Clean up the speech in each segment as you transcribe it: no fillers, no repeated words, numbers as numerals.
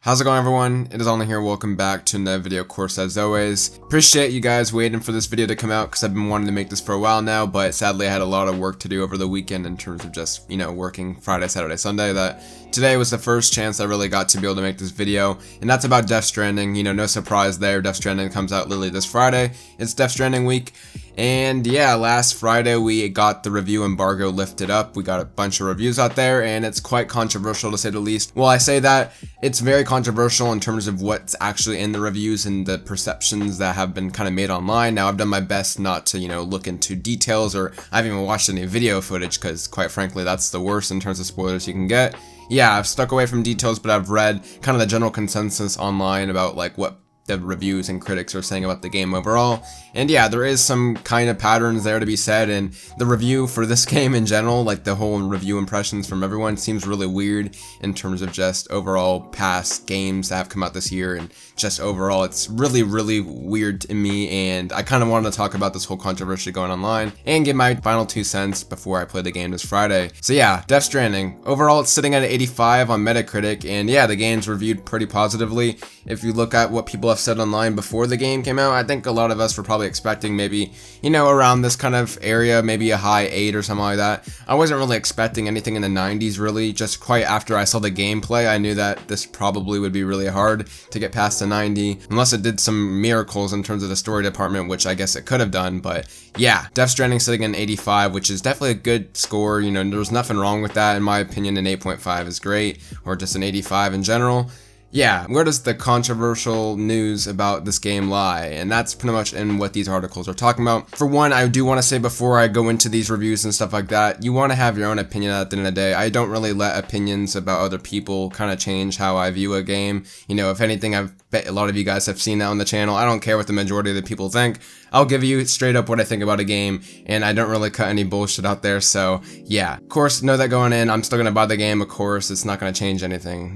How's it going, everyone? It is Only here. Welcome back to another video, of course, as always. Appreciate you guys waiting for this video to come out because I've been wanting to make this for a while now, but sadly I had a lot of work to do over the weekend in terms of just, working Friday, Saturday, Sunday, that today was the first chance I really got to be able to make this video, and that's about Death Stranding. No surprise there. Death Stranding comes out literally this Friday. It's Death Stranding week. And yeah, last Friday we got the review embargo lifted up. We got a bunch of reviews out there, and it's quite controversial to say the least. Well, I say that, it's very controversial in terms of what's actually in the reviews and the perceptions that have been kind of made online. Now, I've done my best not to, look into details, or I haven't even watched any video footage because, quite frankly, that's the worst in terms of spoilers you can get. Yeah, I've stuck away from details, but I've read kind of the general consensus online about what the reviews and critics are saying about the game overall. And yeah, there is some kind of patterns there to be said, and the review for this game in general, the whole review impressions from everyone, seems really weird in terms of just overall past games that have come out this year, and just overall it's really weird to me, and I kind of wanted to talk about this whole controversy going online and give my final 2 cents before I play the game this Friday. So yeah, Death Stranding. Overall it's sitting at an 85 on Metacritic, and yeah, the game's reviewed pretty positively. If you look at what people have said online before the game came out, I think a lot of us were probably expecting maybe, around this kind of area, maybe a high 8 or something like that. I wasn't really expecting anything in the 90s really. Just quite after I saw the gameplay, I knew that this probably would be really hard to get past the 90, unless it did some miracles in terms of the story department, which I guess it could have done. But yeah, Death Stranding sitting at an 85, which is definitely a good score. There's nothing wrong with that. In my opinion, an 8.5 is great, or just an 85 in general. Yeah, where does the controversial news about this game lie? And that's pretty much in what these articles are talking about. For one, I do want to say before I go into these reviews and stuff like that, you want to have your own opinion at the end of the day. I don't really let opinions about other people kind of change how I view a game. If anything, I've bet a lot of you guys have seen that on the channel. I don't care what the majority of the people think. I'll give you straight up what I think about a game, and I don't really cut any bullshit out there. So yeah, of course, know that going in, I'm still going to buy the game. Of course, it's not going to change anything.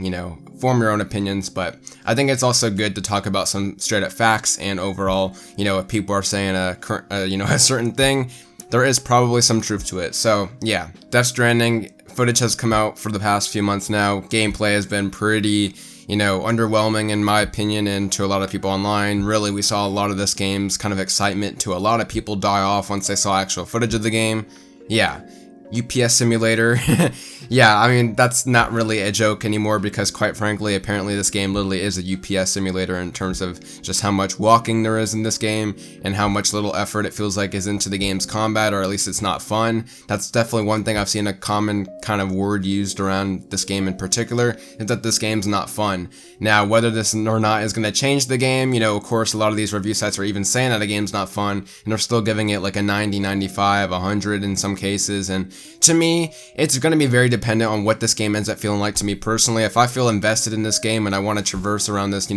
Form your own opinions, but I think it's also good to talk about some straight up facts, and overall, if people are saying a certain thing, there is probably some truth to it. So yeah, Death Stranding footage has come out for the past few months now. Gameplay has been pretty underwhelming in my opinion, and to a lot of people online. Really, we saw a lot of this game's kind of excitement to a lot of people die off once they saw actual footage of the game. Yeah, UPS simulator. Yeah, I mean, that's not really a joke anymore, because quite frankly, apparently this game literally is a UPS simulator in terms of just how much walking there is in this game, and how much little effort it feels like is into the game's combat, or at least it's not fun. That's definitely one thing I've seen a common kind of word used around this game in particular, is that this game's not fun. Now, whether this or not is going to change the game, of course, a lot of these review sites are even saying that a game's not fun, and they're still giving it like a 90, 95, 100 in some cases, and to me, it's going to be very dependent on what this game ends up feeling like to me personally. If I feel invested in this game and I want to traverse around this,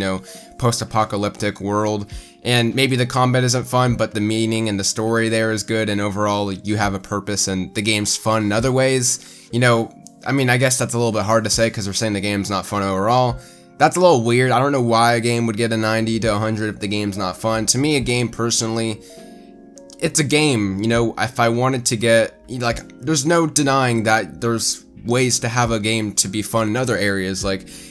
post-apocalyptic world, and maybe the combat isn't fun, but the meaning and the story there is good, and overall you have a purpose and the game's fun in other ways, I mean, I guess that's a little bit hard to say because they're saying the game's not fun overall. That's a little weird. I don't know why a game would get a 90 to 100 if the game's not fun. To me, a game personally, it's a game, if I wanted to get, there's no denying that there's ways to have a game to be fun in other areas.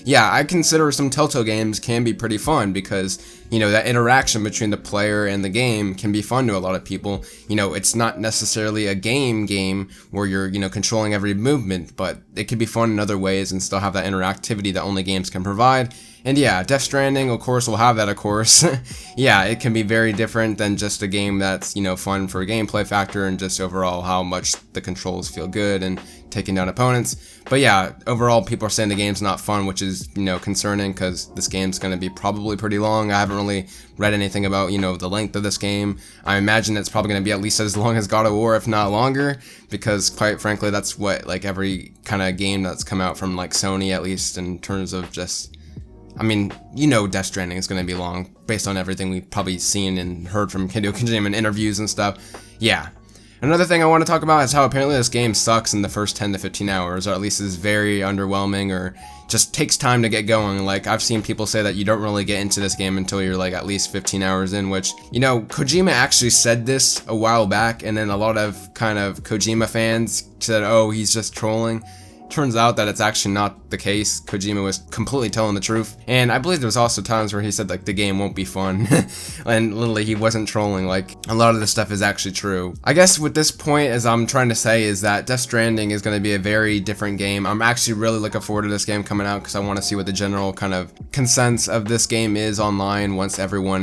Yeah, I consider some Telltale games can be pretty fun because, that interaction between the player and the game can be fun to a lot of people. It's not necessarily a game where you're, controlling every movement, but it can be fun in other ways and still have that interactivity that only games can provide. And yeah, Death Stranding, of course, will have that, of course. Yeah, it can be very different than just a game that's, fun for a gameplay factor and just overall how much the controls feel good and taking down opponents. But yeah, overall, people are saying the game's not fun, which is, concerning because this game's going to be probably pretty long. I haven't really read anything about, the length of this game. I imagine it's probably going to be at least as long as God of War, if not longer, because quite frankly, that's what, every kind of game that's come out from, Sony, at least in terms of just, I mean, Death Stranding is going to be long, based on everything we've probably seen and heard from Hideo Kojima in interviews and stuff. Yeah. Another thing I want to talk about is how apparently this game sucks in the first 10 to 15 hours, or at least is very underwhelming, or just takes time to get going. I've seen people say that you don't really get into this game until you're at least 15 hours in, which, Kojima actually said this a while back, and then a lot of kind of Kojima fans said, oh, he's just trolling. Turns out that it's actually not the case. Kojima was completely telling the truth, and I believe there was also times where he said like the game won't be fun, and literally he wasn't trolling. Like, a lot of this stuff is actually true. I guess with this point, as I'm trying to say, is that Death Stranding is going to be a very different game. I'm actually really looking forward to this game coming out because I want to see what the general kind of consensus of this game is online once everyone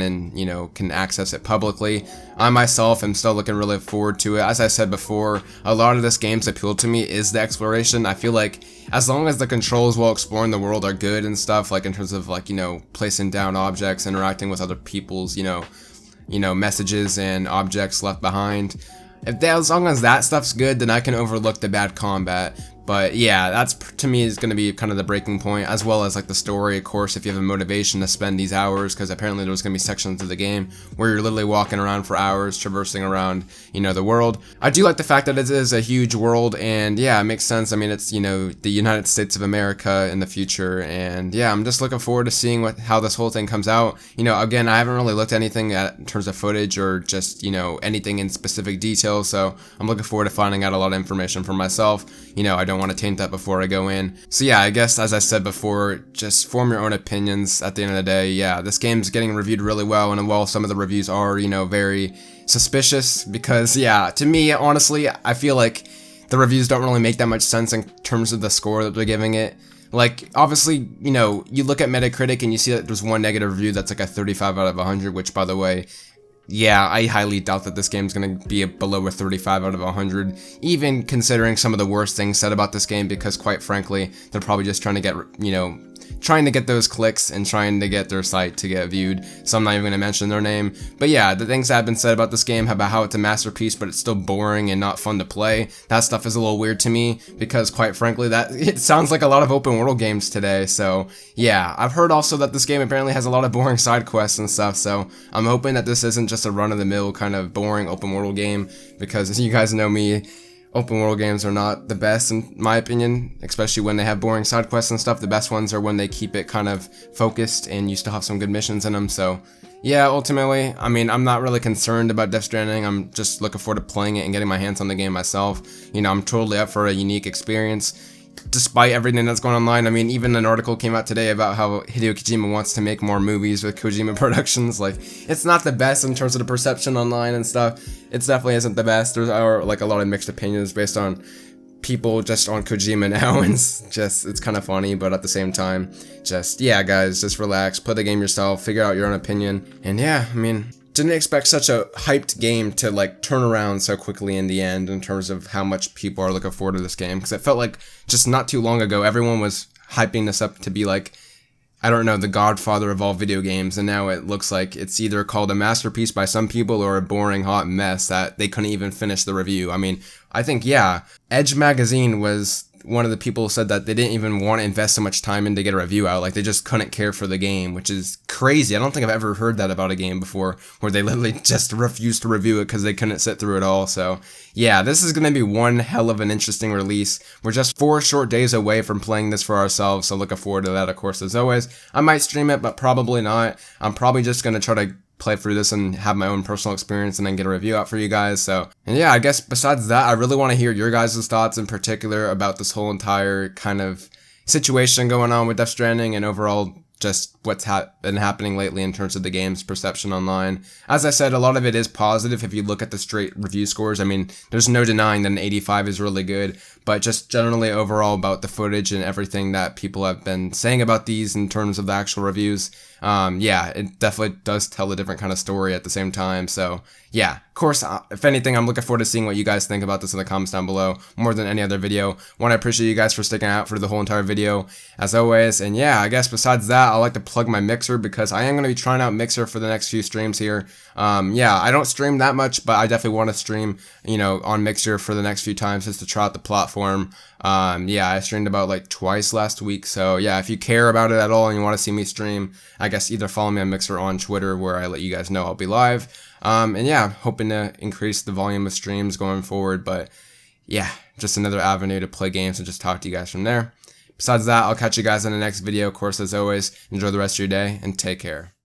can access it publicly. I myself am still looking really forward to it. As I said before, a lot of this game's appeal to me is the exploration. I feel like as long as the controls while exploring the world are good and stuff, like in terms of like, placing down objects, interacting with other people's, messages and objects left behind. As long as that stuff's good, then I can overlook the bad combat. But yeah, that's to me is going to be kind of the breaking point, as well as like the story, of course, if you have a motivation to spend these hours, because apparently there's going to be sections of the game where you're literally walking around for hours, traversing around, the world. I do like the fact that it is a huge world, and yeah, it makes sense. I mean, it's, the United States of America in the future, and yeah, I'm just looking forward to seeing how this whole thing comes out. Again, I haven't really looked at anything in terms of footage or just, anything in specific detail, so I'm looking forward to finding out a lot of information for myself. I don't want to taint that before I go in. So yeah, I guess as I said before, just form your own opinions at the end of the day. Yeah, this game's getting reviewed really well, and while some of the reviews are, very suspicious, because yeah, to me, honestly, I feel like the reviews don't really make that much sense in terms of the score that they're giving it. Like, obviously, you look at Metacritic and you see that there's one negative review that's like a 35 out of 100, which, by the way, yeah, I highly doubt that this game's going to be below a 35 out of 100, even considering some of the worst things said about this game, because quite frankly, they're probably just trying to get, trying to get those clicks and trying to get their site to get viewed, so I'm not even going to mention their name. But yeah, the things that have been said about this game, about how it's a masterpiece, but it's still boring and not fun to play, that stuff is a little weird to me, because quite frankly, it sounds like a lot of open world games today. So yeah, I've heard also that this game apparently has a lot of boring side quests and stuff, so I'm hoping that this isn't just a run-of-the-mill kind of boring open world game, because as you guys know me, open world games are not the best in my opinion, especially when they have boring side quests and stuff. The best ones are when they keep it kind of focused and you still have some good missions in them. So yeah, ultimately, I mean, I'm not really concerned about Death Stranding. I'm just looking forward to playing it and getting my hands on the game myself. I'm totally up for a unique experience. Despite everything that's going online, I mean, even an article came out today about how Hideo Kojima wants to make more movies with Kojima Productions. Like, it's not the best in terms of the perception online and stuff. It definitely isn't the best. There are like a lot of mixed opinions based on people just on Kojima now, and it's kind of funny, but at the same time, yeah, guys, just relax, play the game yourself, figure out your own opinion, and yeah, I mean, didn't expect such a hyped game to like turn around so quickly in the end in terms of how much people are looking forward to this game, because it felt like just not too long ago everyone was hyping this up to be like, I don't know, the godfather of all video games, and now it looks like it's either called a masterpiece by some people or a boring hot mess that they couldn't even finish the review. I mean, I think, yeah, Edge Magazine was one of the people who said that they didn't even want to invest so much time in to get a review out. Like, they just couldn't care for the game, which is crazy. I don't think I've ever heard that about a game before, where they literally just refused to review it because they couldn't sit through it all. So yeah, this is going to be one hell of an interesting release. We're just 4 short days away from playing this for ourselves, so looking forward to that, of course, as always. I might stream it, but probably not. I'm probably just going to try to play through this and have my own personal experience and then get a review out for you guys. So, and yeah, I guess besides that, I really want to hear your guys' thoughts in particular about this whole entire kind of situation going on with Death Stranding and overall just what's been happening lately in terms of the game's perception online. As I said, a lot of it is positive if you look at the straight review scores. I mean, there's no denying that an 85 is really good, but just generally overall about the footage and everything that people have been saying about these in terms of the actual reviews, yeah, it definitely does tell a different kind of story at the same time. So yeah, of course, if anything, I'm looking forward to seeing what you guys think about this in the comments down below more than any other video. Want to appreciate you guys for sticking out for the whole entire video as always. And yeah, I guess besides that, I like to plug my Mixer because I am going to be trying out Mixer for the next few streams here. Yeah, I don't stream that much, but I definitely want to stream, you know, on Mixer for the next few times just to try out the platform. Yeah, I streamed about like twice last week. So yeah, if you care about it at all and you want to see me stream, I guess either follow me on Mixer or on Twitter where I let you guys know I'll be live. And yeah, hoping to increase the volume of streams going forward, but yeah, just another avenue to play games and just talk to you guys from there. Besides that, I'll catch you guys in the next video. Of course, as always, enjoy the rest of your day and take care.